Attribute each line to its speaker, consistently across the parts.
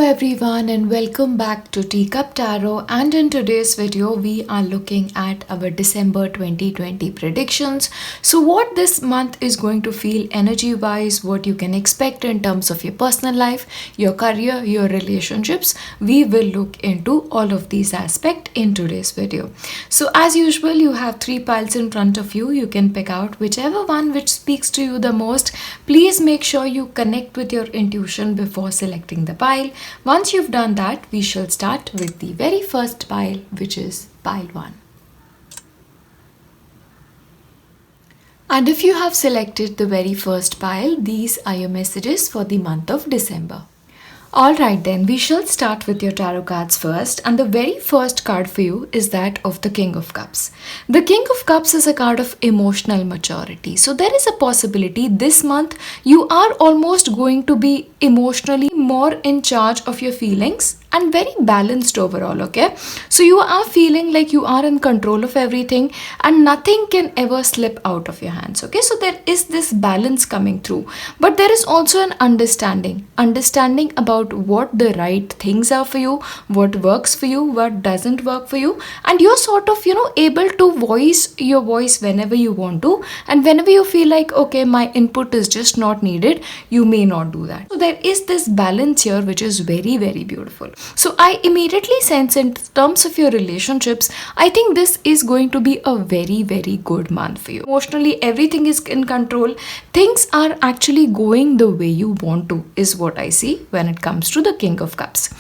Speaker 1: everyone and welcome back to Teacup Tarot, and in today's video we are looking at our December 2020 predictions. So what this month is going to feel energy wise, what you can expect in terms of your personal life, your career, your relationships, we will look into all of these aspects in today's video. So as usual, you have three piles in front of you. You can pick out whichever one which speaks to you the most. Please make sure you connect with your intuition before selecting the pile. Once you've done that, we shall start with the very first pile, which is pile 1. And if you have selected the very first pile, these are your messages for the month of December. Alright then, we shall start with your tarot cards first, and the very first card for you is that of the King of Cups. The King of Cups is a card of emotional maturity. So there is a possibility this month you are almost going to be emotionally more in charge of your feelings and very balanced overall, okay? So you are feeling like you are in control of everything and nothing can ever slip out of your hands, okay? So there is this balance coming through, but there is also an understanding about what the right things are for you, what works for you, what doesn't work for you, and you're sort of, able to voice your voice whenever you want to, and whenever you feel like, okay, my input is just not needed, you may not do that. So there is this balance here which is very, very beautiful. So I immediately sense in terms of your relationships, I think this is going to be a very, very good month for you. Emotionally, everything is in control. Things are actually going the way you want to, is what I see when it comes to the King of Cups.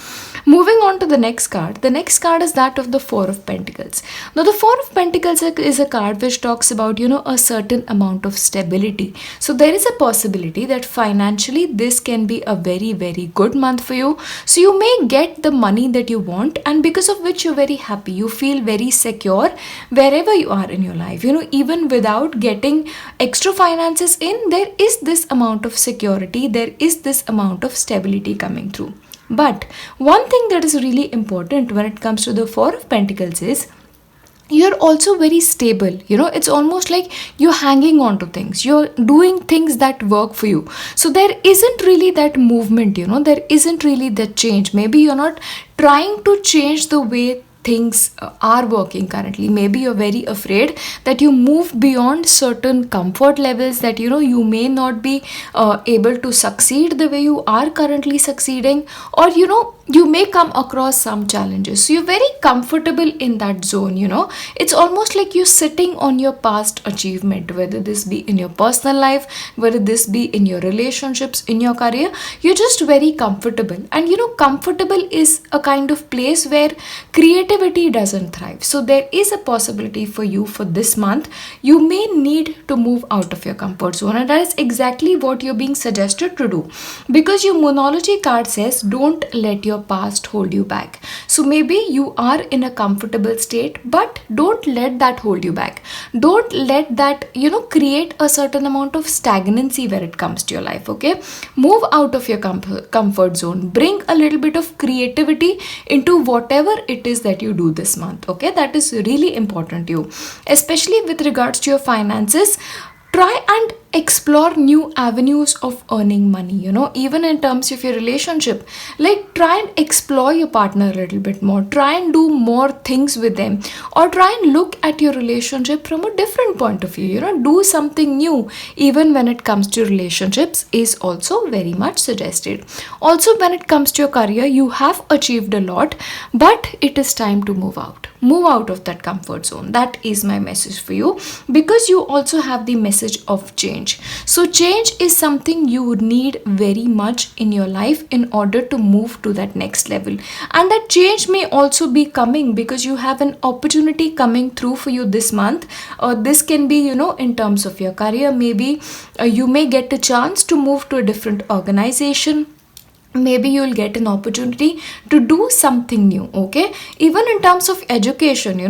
Speaker 1: Moving on to the next card. The next card is that of the Four of Pentacles. Now the Four of Pentacles is a card which talks about, a certain amount of stability. So there is a possibility that financially this can be a very, very good month for you. So you may get the money that you want, and because of which you're very happy. You feel very secure wherever you are in your life. Even without getting extra finances in, there is this amount of security. There is this amount of stability coming through. But one thing that is really important when it comes to the Four of Pentacles is you're also very stable. It's almost like you're hanging on to things. You're doing things that work for you. So there isn't really that movement, there isn't really that change. Maybe you're not trying to change the way things are working currently. Maybe you're very afraid that you move beyond certain comfort levels, that you may not be able to succeed the way you are currently succeeding, or you may come across some challenges. So you're very comfortable in that zone. It's almost like you're sitting on your past achievement, whether this be in your personal life, whether this be in your relationships, in your career. You're just very comfortable, and comfortable is a kind of place where creativity doesn't thrive. So there is a possibility for you for this month. You may need to move out of your comfort zone, and that is exactly what you're being suggested to do, because your Moonology card says don't let your past hold you back. So maybe you are in a comfortable state, but don't let that hold you back. Don't let that create a certain amount of stagnancy where it comes to your life, okay? Move out of your comfort zone. Bring a little bit of creativity into whatever it is that you do this month, okay? That is really important to you, especially with regards to your finances. Try and explore new avenues of earning money, even in terms of your relationship. Like, try and explore your partner a little bit more. Try and do more things with them, or try and look at your relationship from a different point of view. Do something new, even when it comes to relationships, is also very much suggested. Also, when it comes to your career, you have achieved a lot, but it is time to move out. Move out of that comfort zone. That is my message for you, because you also have the message of change. So change is something you would need very much in your life in order to move to that next level. And that change may also be coming because you have an opportunity coming through for you this month. This can be, in terms of your career. Maybe you may get a chance to move to a different organization. Maybe you'll get an opportunity to do something new, okay? Even in terms of education,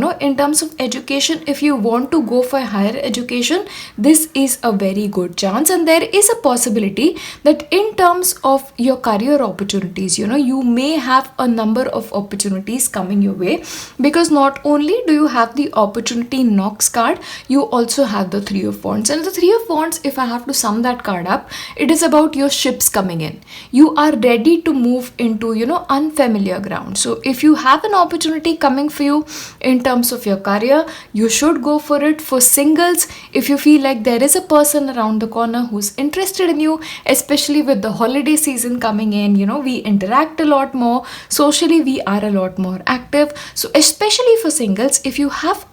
Speaker 1: if you want to go for higher education, this is a very good chance. And there is a possibility that in terms of your career opportunities, you may have a number of opportunities coming your way, because not only do you have the opportunity knocks card, you also have the Three of Wands. And the Three of Wands, if I have to sum that card up, it is about your ships coming in. You are ready to move into, unfamiliar ground. So if you have an opportunity coming for you in terms of your career, you should go for it. For singles, if you feel like there is a person around the corner who's interested in you, especially with the holiday season coming in, we interact a lot more socially, we are a lot more active. So especially for singles, if you have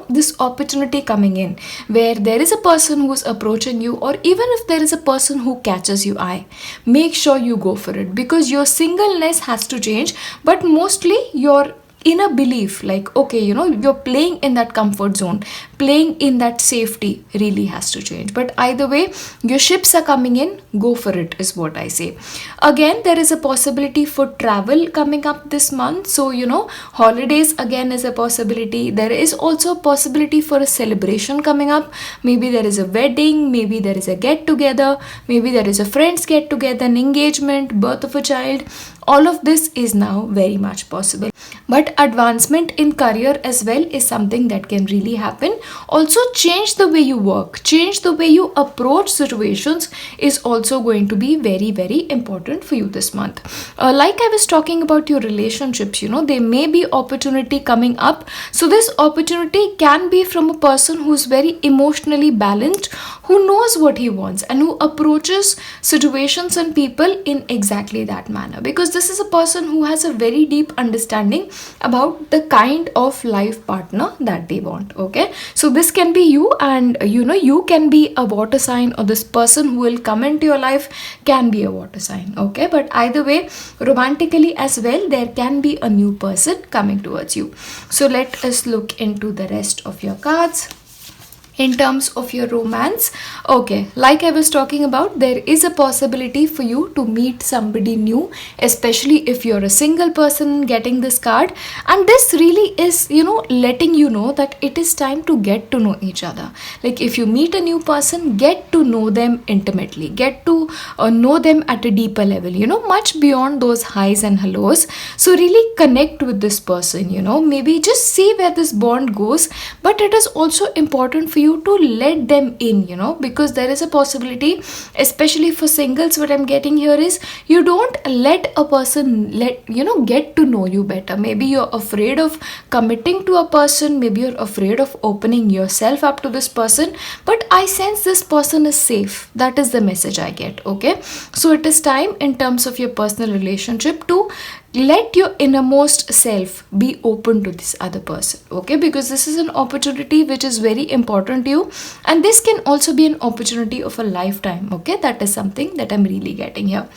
Speaker 1: this opportunity coming in where there is a person who's approaching you, or even if there is a person who catches your eye, make sure you go for it, because your singleness has to change, but mostly your inner belief, like, okay, you're playing in that comfort zone, playing in that safety, really has to change. But either way, your ships are coming in, go for it is what I say. Again, there is a possibility for travel coming up this month. So holidays again is a possibility. There is also a possibility for a celebration coming up. Maybe there is a wedding, maybe there is a get together, maybe there is a friends get together, an engagement, birth of a child. All of this is now very much possible. But advancement in career as well is something that can really happen. Also, change the way you work, change the way you approach situations is also going to be very, very important for you this month. Like I was talking about your relationships, there may be opportunity coming up. So this opportunity can be from a person who's very emotionally balanced, who knows what he wants, and who approaches situations and people in exactly that manner, because this is a person who has a very deep understanding about the kind of life partner that they want. Okay, so this can be you, and you can be a water sign, or this person who will come into your life can be a water sign. Okay, but either way, romantically as well, there can be a new person coming towards you. So let us look into the rest of your cards. In terms of your romance, okay, like I was talking about, there is a possibility for you to meet somebody new, especially if you're a single person getting this card. And this really is, letting you know that it is time to get to know each other. Like, if you meet a new person, get to know them intimately, get to know them at a deeper level, much beyond those highs and hellos. So really connect with this person, maybe just see where this bond goes. But it is also important for you to let them in, because there is a possibility, especially for singles, what I'm getting here is you don't let a person get to know you better. Maybe you're afraid of committing to a person, maybe you're afraid of opening yourself up to this person, but I sense this person is safe. That is the message I get. Okay, so it is time in terms of your personal relationship to let your innermost self be open to this other person. Okay, because this is an opportunity which is very important to you, and this can also be an opportunity of a lifetime. Okay, that is something that I'm really getting here.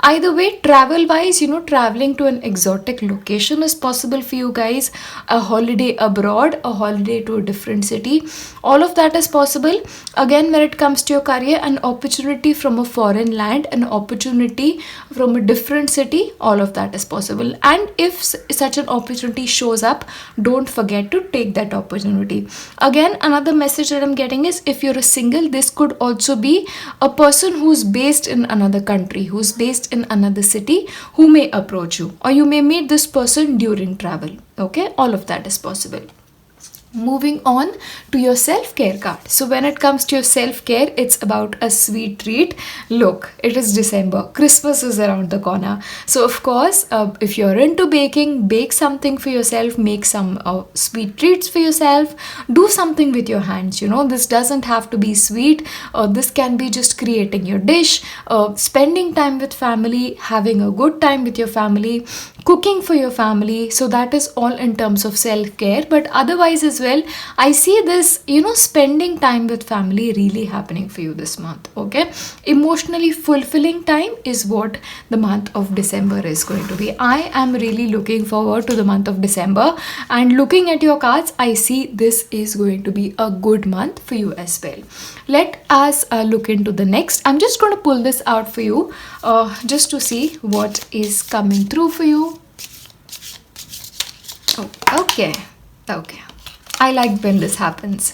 Speaker 1: Either way, travel wise, traveling to an exotic location is possible for you guys. A holiday abroad, a holiday to a different city, all of that is possible. Again, when it comes to your career, an opportunity from a foreign land, an opportunity from a different city, all of that is possible. And if such an opportunity shows up, don't forget to take that opportunity. Again, another message that I'm getting is, if you're a single, this could also be a person who's based in another country, who's based in another city, who may approach you, or you may meet this person during travel. Okay, all of that is possible. Moving on to your self-care card. So when it comes to your self-care, it's about a sweet treat. Look, it is December. Christmas is around the corner. So of course, if you're into baking, bake something for yourself, make some sweet treats for yourself, do something with your hands. This doesn't have to be sweet. This can be just creating your dish, spending time with family, having a good time with your family, cooking for your family. So that is all in terms of self-care. But otherwise as well, I see this, spending time with family really happening for you this month. Okay, emotionally fulfilling time is what the month of December is going to be. I am really looking forward to the month of December, and looking at your cards, I see this is going to be a good month for you as well. Let us look into the next. I'm just going to pull this out for you just to see what is coming through for you. Oh, okay. I like when this happens.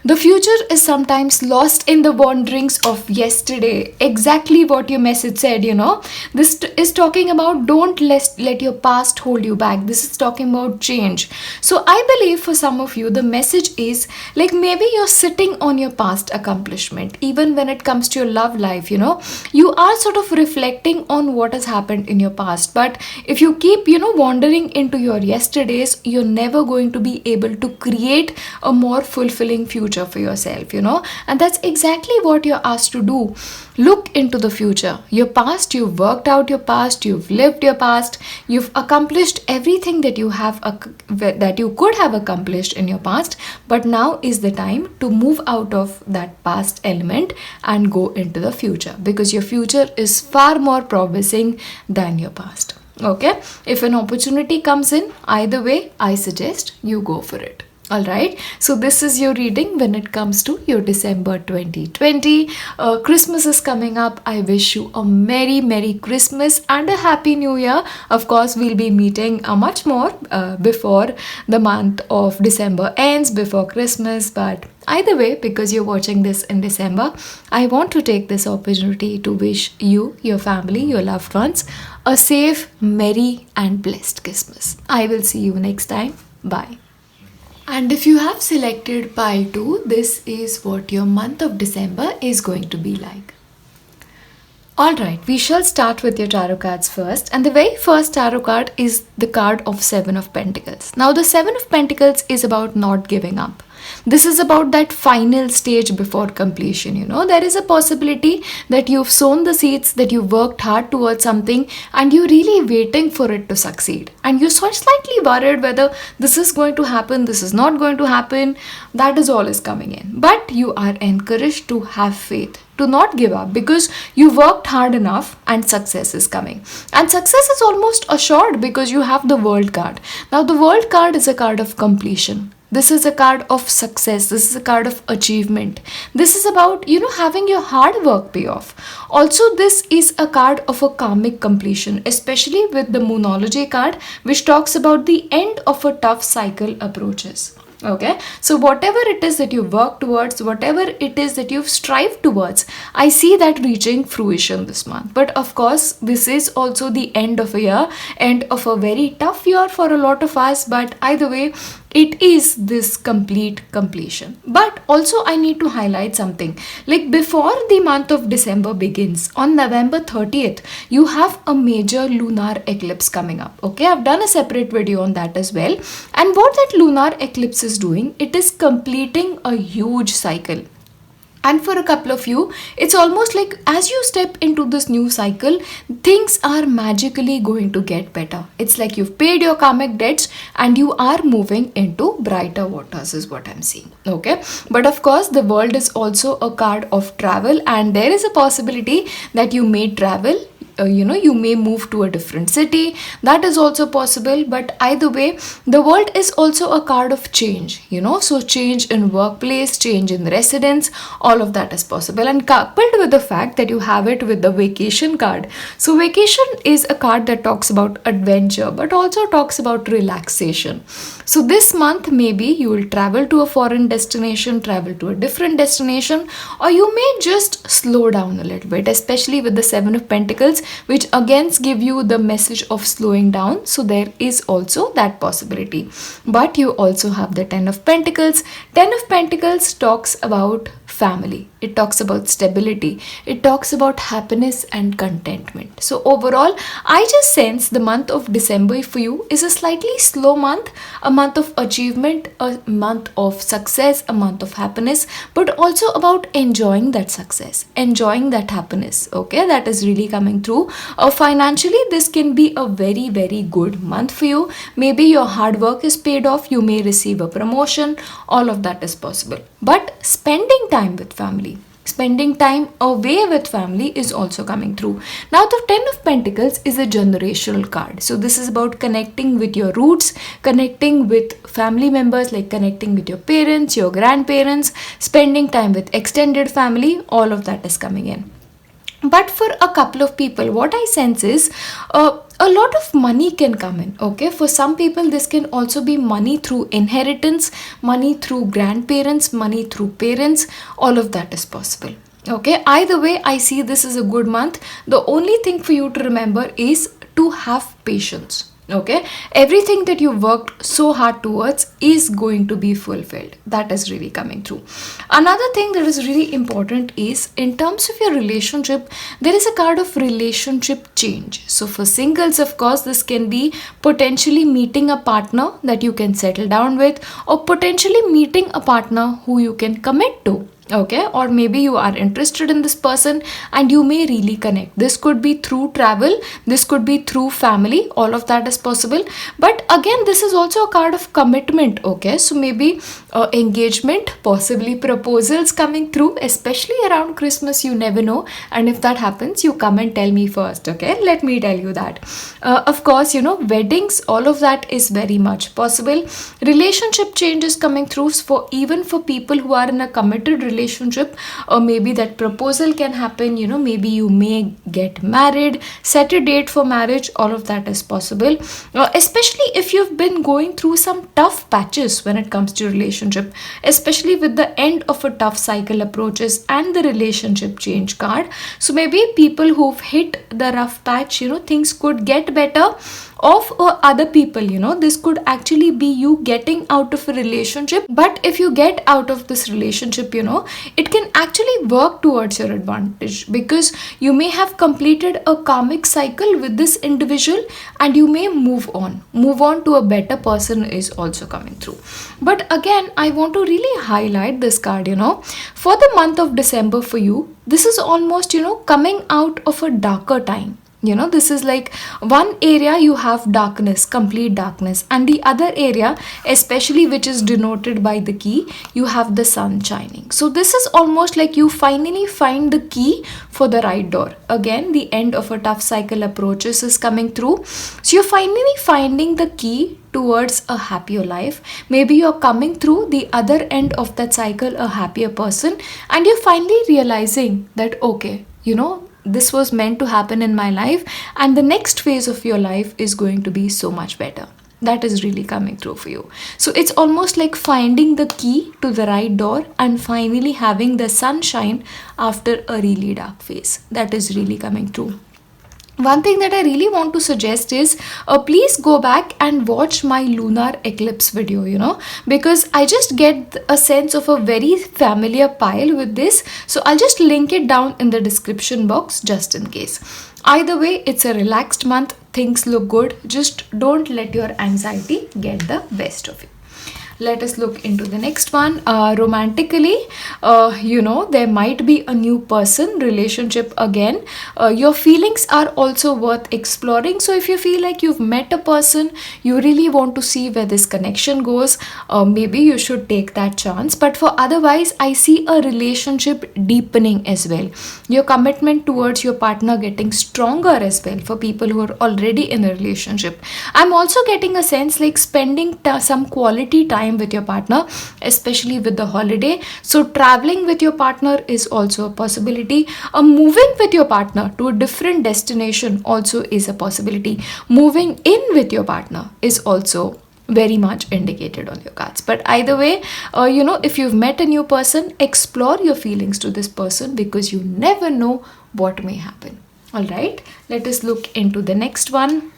Speaker 1: The future is sometimes lost in the wanderings of yesterday. Exactly what your message said, you know. This is talking about don't let your past hold you back. This is talking about change. So I believe for some of you, the message is like maybe you're sitting on your past accomplishment, even when it comes to your love life, you know. You are sort of reflecting on what has happened in your past. But if you keep, wandering into your yesterdays, you're never going to be able to create a more fulfilling future for yourself, and that's exactly what you're asked to do. Look into the future. Your past, you've worked out your past, you've lived your past, you've accomplished everything that that you could have accomplished in your past, but now is the time to move out of that past element and go into the future, because your future is far more promising than your past. Okay, if an opportunity comes in, either way, I suggest you go for it. All right, so this is your reading when it comes to your December 2020. Christmas is coming up. I wish you a merry Christmas and a happy new year. Of course, we'll be meeting much more before the month of December ends, before Christmas. But either way, because you're watching this in December, I want to take this opportunity to wish you, your family, your loved ones a safe, merry and blessed Christmas. I will see you next time. Bye. And if you have selected pile 2, this is what your month of December is going to be like. Alright, we shall start with your tarot cards first. And the very first tarot card is the card of 7 of Pentacles. Now the 7 of Pentacles is about not giving up. This is about that final stage before completion. There is a possibility that you've sown the seeds, that you worked hard towards something, and you're really waiting for it to succeed. And you're slightly worried whether this is going to happen, this is not going to happen. That is all is coming in. But you are encouraged to have faith, to not give up, because you worked hard enough and success is coming. And success is almost assured because you have the World card. Now the World card is a card of completion. This is a card of success. This is a card of achievement. This is about, having your hard work pay off. Also, this is a card of a karmic completion, especially with the Moonology card, which talks about the end of a tough cycle approaches. Okay, so whatever it is that you work towards, whatever it is that you've strived towards, I see that reaching fruition this month. But of course, this is also the end of a year, end of a very tough year for a lot of us. But either way, it is this complete completion. But also I need to highlight something. Like before the month of December begins, on November 30th, you have a major lunar eclipse coming up. Okay, I've done a separate video on that as well. And what that lunar eclipse is doing, it is completing a huge cycle. And for a couple of you, it's almost like as you step into this new cycle, things are magically going to get better. It's like you've paid your karmic debts and you are moving into brighter waters is what I'm seeing. Okay. But of course, the world is also a card of travel, and there is a possibility that you may travel. You may move to a different city. That is also possible. But either way, the world is also a card of change, so change in workplace, change in residence, all of that is possible. And coupled with the fact that you have it with the vacation card. So vacation is a card that talks about adventure, but also talks about relaxation. So this month, maybe you will travel to a foreign destination, travel to a different destination, or you may just slow down a little bit, especially with the 7 of Pentacles, which again give you the message of slowing down. So there is also that possibility. But you also have the 10 of Pentacles. 10 of Pentacles talks about family. It talks about stability. It talks about happiness and contentment. So overall, I just sense the month of December for you is a slightly slow month, a month of achievement, a month of success, a month of happiness, but also about enjoying that success, enjoying that happiness. Okay, that is really coming through. Financially, this can be a very good month for you. Maybe your hard work is paid off. You may receive a promotion. All of that is possible. But spending time with family, spending time away with family is also coming through. Now the 10 of Pentacles is a generational card. So this is about connecting with your roots, connecting with family members, like connecting with your parents, your grandparents, spending time with extended family. All of that is coming in. But for a couple of people, what I sense is a lot of money can come in. Okay, for some people this can also be money through inheritance, money through grandparents, money through parents. All of that is possible. Okay, either way, I see this is a good month. The only thing for you to remember is to have patience. Okay, everything that you worked so hard towards is going to be fulfilled. That is really coming through. Another thing that is really important is in terms of your relationship, there is a card of relationship change. So for singles, of course, this can be potentially meeting a partner that you can settle down with, or potentially meeting a partner who you can commit to. Okay, or maybe you are interested in this person and you may really connect. This could be through travel, this could be through family, all of that is possible. But again, this is also a card of commitment. Okay, so maybe engagement, possibly proposals coming through, especially around Christmas, you never know. And if that happens, you come and tell me first. Okay, let me tell you that. Of course, weddings, all of that is very much possible. Relationship change is coming through for even for people who are in a committed relationship, or maybe that proposal can happen. Maybe you may get married, set a date for marriage. All of that is possible, especially if you've been going through some tough patches when it comes to relationship, especially with the end of a tough cycle approaches and the relationship change card. So maybe people who've hit the rough patch, things could get better. Of other people, this could actually be you getting out of a relationship. But if you get out of this relationship, it can actually work towards your advantage, because you may have completed a karmic cycle with this individual and you may move on to a better person is also coming through. But again, I want to really highlight this card. For the month of December for you, this is almost coming out of a darker time. This is like one area you have darkness, complete darkness, and the other area, especially which is denoted by the key, you have the sun shining. So this is almost like you finally find the key for the right door. Again, the end of a tough cycle approaches is coming through. So you're finally finding the key towards a happier life. Maybe you're coming through the other end of that cycle a happier person, and you're finally realizing that, okay, this was meant to happen in my life, and the next phase of your life is going to be so much better. That is really coming through for you. So it's almost like finding the key to the right door and finally having the sunshine after a really dark phase. That is really coming through. One thing that I really want to suggest is please go back and watch my lunar eclipse video, because I just get a sense of a very familiar pile with this. So I'll just link it down in the description box just in case. Either way, it's a relaxed month. Things look good. Just don't let your anxiety get the best of you. Let us look into the next one. Romantically, there might be a new person, relationship again. Your feelings are also worth exploring. So if you feel like you've met a person, you really want to see where this connection goes, maybe you should take that chance. But for otherwise, I see a relationship deepening as well. Your commitment towards your partner getting stronger as well for people who are already in a relationship. I'm also getting a sense like spending some quality time with your partner, especially with the holiday. So traveling with your partner is also a possibility. Moving with your partner to a different destination also is a possibility. Moving in with your partner is also very much indicated on your cards. But either way, if you've met a new person, explore your feelings to this person, because you never know what may happen. All right, let us look into the next one.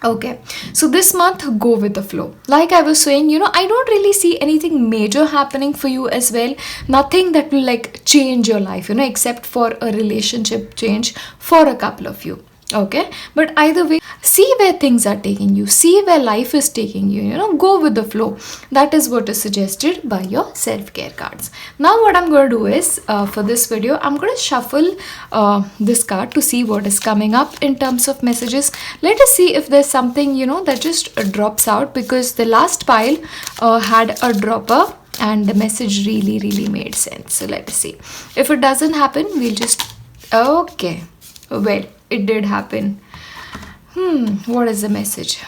Speaker 1: Okay, so this month, go with the flow. Like I was saying, I don't really see anything major happening for you as well. Nothing that will like change your life, except for a relationship change for a couple of you. Okay, but either way, see where things are taking you, see where life is taking you, go with the flow. That is what is suggested by your self-care cards. Now what I'm going to do is, for this video, I'm going to shuffle this card to see what is coming up in terms of messages. Let us see if there's something, that just drops out, because the last pile had a dropper and the message really made sense. So let us see. If it doesn't happen, we'll just, okay, well, it did happen. What is the message?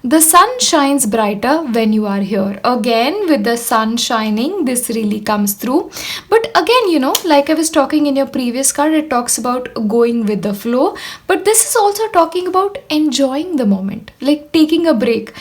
Speaker 1: The sun shines brighter when you are here. Again, with the sun shining, this really comes through. But again, like I was talking in your previous card, it talks about going with the flow. But this is also talking about enjoying the moment, like taking a break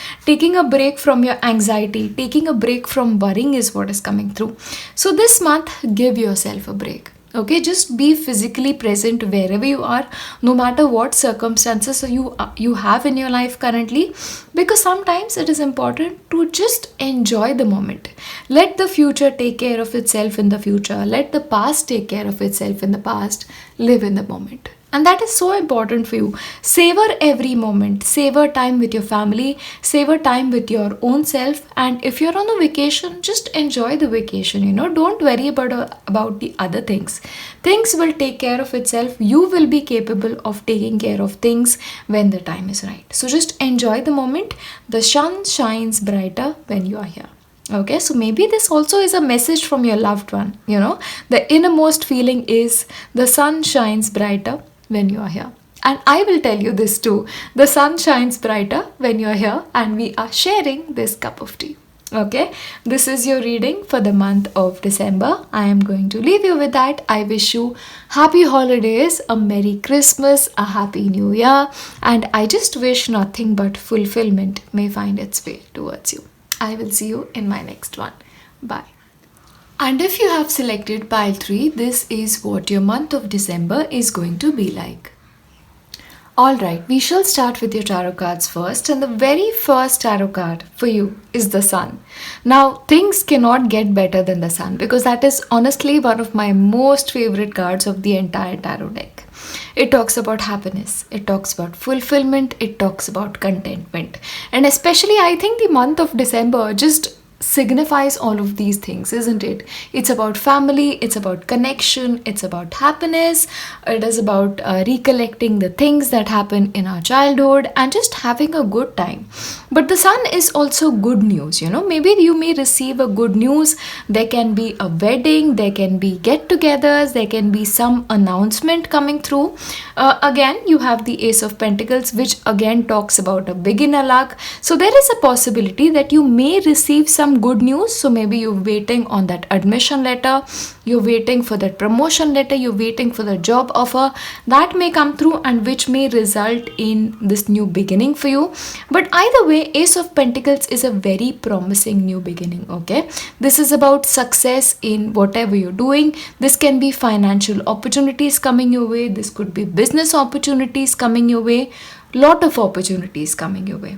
Speaker 1: from your anxiety, taking a break from worrying is what is coming through. So this month, give yourself a break. Okay, just be physically present wherever you are, no matter what circumstances you have in your life currently, because sometimes it is important to just enjoy the moment. Let the future take care of itself in the future, let the past take care of itself in the past. Live in the moment, and that is so important for you. Savor every moment, savor time with your family, savor time with your own self. And if you're on a vacation, just enjoy the vacation. Don't worry about the other things will take care of itself. You will be capable of taking care of things when the time is right. So just enjoy the moment. The sun shines brighter when you are here. Okay, so maybe this also is a message from your loved one. The innermost feeling is the sun shines brighter when you are here. And I will tell you this too. The sun shines brighter when you are here, and we are sharing this cup of tea. Okay, this is your reading for the month of December. I am going to leave you with that. I wish you happy holidays, a Merry Christmas, a Happy New Year, and I just wish nothing but fulfillment may find its way towards you. I will see you in my next one. Bye. And if you have selected pile 3, this is what your month of December is going to be like. Alright, we shall start with your tarot cards first, and the very first tarot card for you is the Sun. Now, things cannot get better than the Sun, because that is honestly one of my most favorite cards of the entire tarot deck. It talks about happiness, it talks about fulfillment, it talks about contentment. And especially, I think the month of December just signifies all of these things, isn't it? It's about family, it's about connection, it's about happiness, it is about recollecting the things that happen in our childhood and just having a good time. But the Sun is also good news. Maybe you may receive a good news. There can be a wedding, there can be get-togethers, there can be some announcement coming through. Again, you have the Ace of Pentacles, which again talks about a beginner luck. So there is a possibility that you may receive some good news. So maybe you're waiting on that admission letter, you're waiting for that promotion letter, you're waiting for the job offer that may come through, and which may result in this new beginning for you. But either way, Ace of Pentacles is a very promising new beginning. Okay, this is about success in whatever you're doing. This can be financial opportunities coming your way, this could be business opportunities coming your way, lot of opportunities coming your way.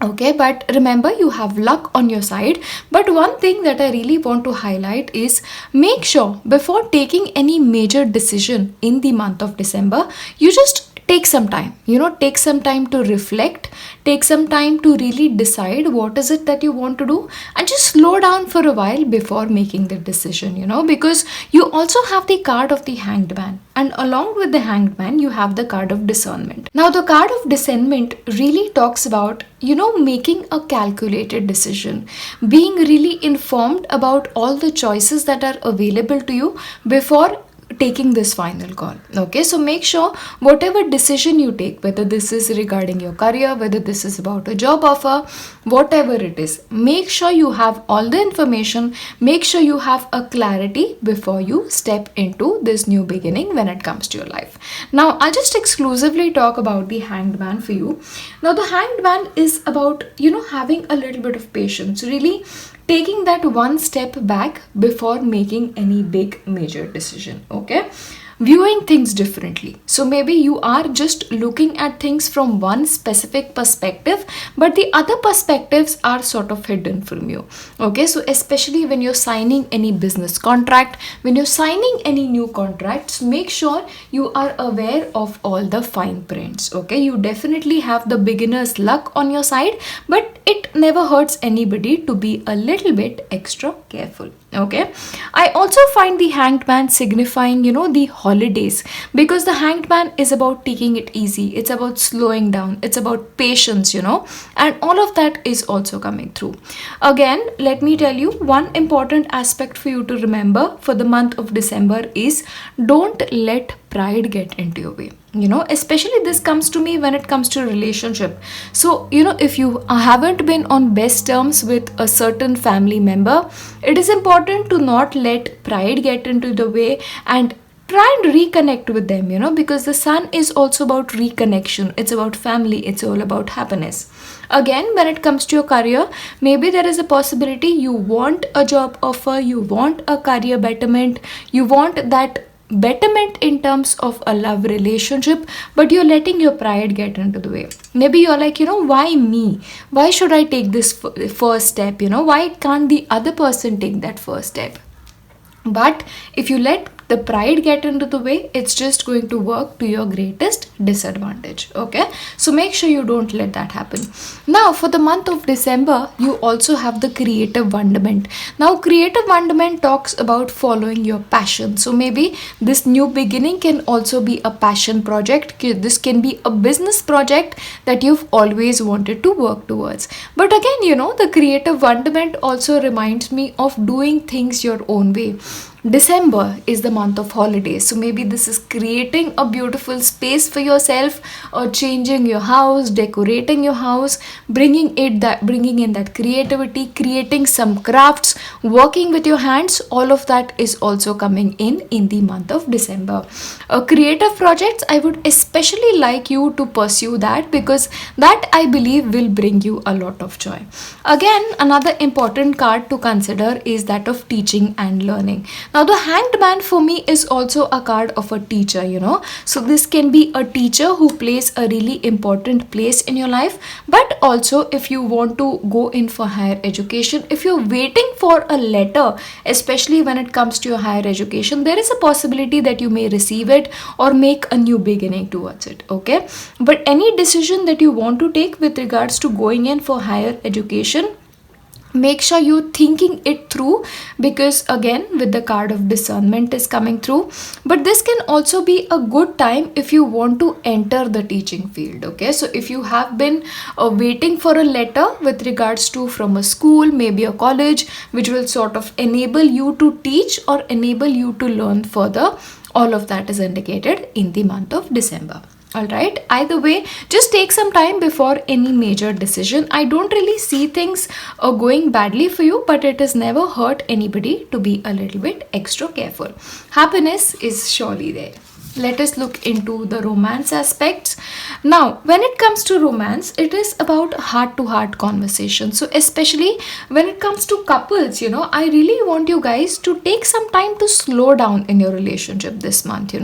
Speaker 1: Okay, but remember, you have luck on your side. But one thing that I really want to highlight is, make sure before taking any major decision in the month of December, you just take some time. Take some time to reflect, take some time to really decide what is it that you want to do, and just slow down for a while before making the decision, because you also have the card of the Hanged Man, and along with the Hanged Man you have the card of Discernment. Now the card of Discernment really talks about making a calculated decision, being really informed about all the choices that are available to you before taking this final call. Okay, so make sure whatever decision you take, whether this is regarding your career, whether this is about a job offer, whatever it is, make sure you have all the information, make sure you have a clarity before you step into this new beginning when it comes to your life. Now I'll just exclusively talk about the Hanged Man for you. Now the Hanged Man is about having a little bit of patience, really taking that one step back before making any big major decision. Okay, viewing things differently. So maybe you are just looking at things from one specific perspective, but the other perspectives are sort of hidden from you. Okay, so especially when you're signing any business contract, when you're signing any new contracts, make sure you are aware of all the fine prints. Okay, you definitely have the beginner's luck on your side, but it never hurts anybody to be a little bit extra careful. Okay, I also find the Hanged Man signifying the holidays, because the Hanged Man is about taking it easy, it's about slowing down, it's about patience, and all of that is also coming through. Again, let me tell you, one important aspect for you to remember for the month of December is, don't let pride get into your way. Especially this comes to me when it comes to relationship. So if you haven't been on best terms with a certain family member, it is important to not let pride get into the way and try and reconnect with them, because the sun is also about reconnection. It's about family, it's all about happiness. Again, when it comes to your career, maybe there is a possibility you want a job offer, you want a career betterment, you want that betterment in terms of a love relationship, but you're letting your pride get into the way. Maybe you're like, why me? Why should I take this first step? Why can't the other person take that first step? But if you let the pride get into the way, it's just going to work to your greatest disadvantage. Okay, so make sure you don't let that happen. Now for the month of December, you also have the creative wonderment. Now creative wonderment talks about following your passion. So maybe this new beginning can also be a passion project. This can be a business project that you've always wanted to work towards. But again, the creative wonderment also reminds me of doing things your own way. December is the month of holidays, so maybe this is creating a beautiful space for yourself, or changing your house, decorating your house, bringing in that creativity, creating some crafts, working with your hands. All of that is also coming in the month of December. Creative projects, I would especially like you to pursue that, because that I believe will bring you a lot of joy. Again, another important card to consider is that of teaching and learning. Now the Hanged Man for me is also a card of a teacher, So this can be a teacher who plays a really important place in your life. But also if you want to go in for higher education, if you're waiting for a letter, especially when it comes to your higher education, there is a possibility that you may receive it or make a new beginning towards it. Okay. But any decision that you want to take with regards to going in for higher education, make sure you're thinking it through, because again with the card of discernment is coming through. But this can also be a good time if you want to enter the teaching field. Okay, so if you have been waiting for a letter with regards to from a school, maybe a college, which will sort of enable you to teach or enable you to learn further, all of that is indicated in the month of December. Alright, either way, just take some time before any major decision. I don't really see things going badly for you, but it has never hurt anybody to be a little bit extra careful. Happiness is surely there. Let us look into the romance aspects. Now, when it comes to romance, it is about heart-to-heart conversation. So especially when it comes to couples, I really want you guys to take some time to slow down in your relationship this month,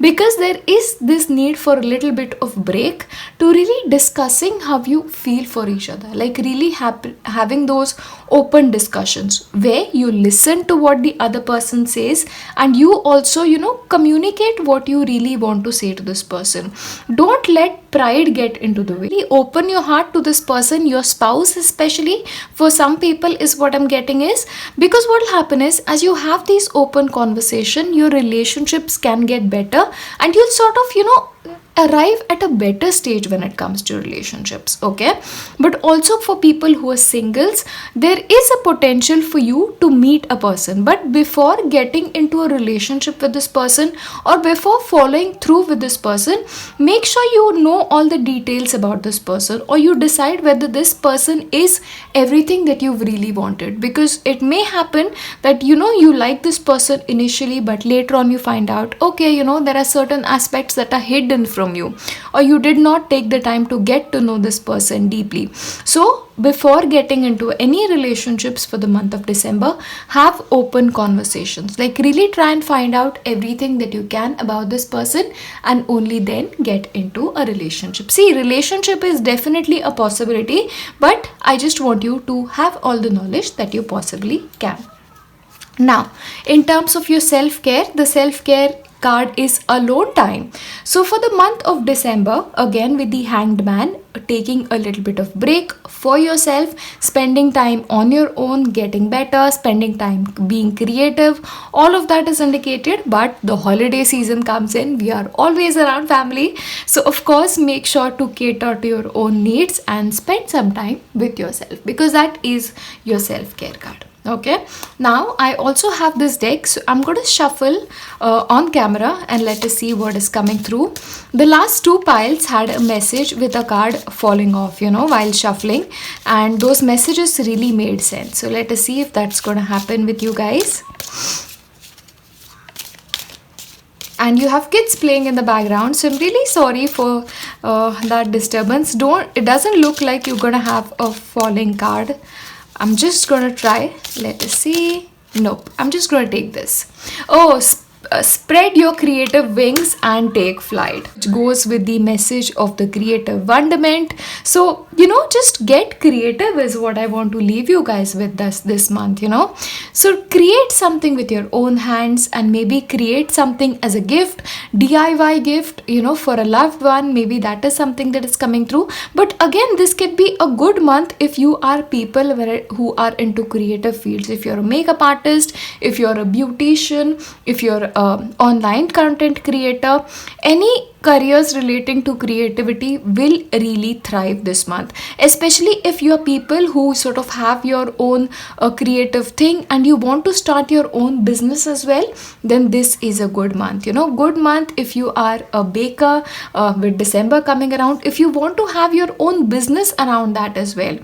Speaker 1: because there is this need for a little bit of break to really discussing how you feel for each other. Like really having those open discussions where you listen to what the other person says, and you also, communicate what you really want to say to this person. Don't let pride get into the way. Open your heart to this person, your spouse especially. For some people is what I'm getting is, because what will happen is, as you have these open conversation, your relationships can get better, and you'll sort of, arrive at a better stage when it comes to relationships. Okay, but also for people who are singles, there is a potential for you to meet a person, but before getting into a relationship with this person or before following through with this person, make sure you know all the details about this person, or you decide whether this person is everything that you've really wanted. Because it may happen that you like this person initially, but later on you find out, okay, there are certain aspects that are hidden from you, or you did not take the time to get to know this person deeply. So before getting into any relationships for the month of December, have open conversations. Like really try and find out everything that you can about this person, and only then get into a relationship. See, relationship is definitely a possibility, but I just want you to have all the knowledge that you possibly can. Now, in terms of your self-care, the self-care card is alone time. So for the month of December, again with the Hanged Man, taking a little bit of break for yourself, spending time on your own, getting better, spending time being creative, all of that is indicated. But the holiday season comes in, we are always around family, so of course make sure to cater to your own needs and spend some time with yourself, because that is your self-care card. Okay, now I also have this deck, so I'm going to shuffle on camera and let us see what is coming through. The last two piles had a message with a card falling off, while shuffling, and those messages really made sense. So let us see if that's going to happen with you guys. And you have kids playing in the background, so I'm really sorry for that disturbance. It doesn't look like you're gonna have a falling card. I'm just gonna try. Let us see. Nope, I'm just gonna take this. Oh, spread your creative wings and take flight, which goes with the message of the creative wonderment. So just get creative is what I want to leave you guys with this month. So create something with your own hands, and maybe create something as a gift, DIY gift, for a loved one. Maybe that is something that is coming through. But again, this could be a good month if you are people who are into creative fields. If you're a makeup artist, if you're a beautician, if you're online content creator, any careers relating to creativity will really thrive this month, especially if you're people who sort of have your own creative thing and you want to start your own business as well. Then this is a good month. Good month if you are a baker, with December coming around, if you want to have your own business around that as well.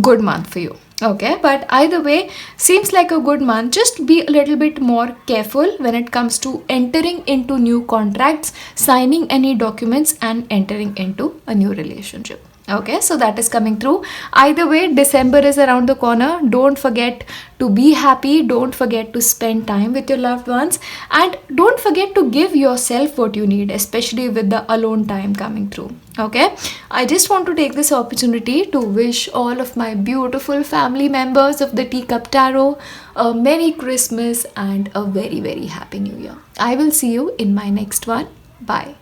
Speaker 1: Good month for you. Okay, but either way, seems like a good month. Just be a little bit more careful when it comes to entering into new contracts, signing any documents, and entering into a new relationship. Okay, so that is coming through. Either way, December is around the corner. Don't forget to be happy. Don't forget to spend time with your loved ones. And don't forget to give yourself what you need, especially with the alone time coming through. Okay, I just want to take this opportunity to wish all of my beautiful family members of the Teacup Tarot a Merry Christmas and a very, very Happy New Year. I will see you in my next one. Bye.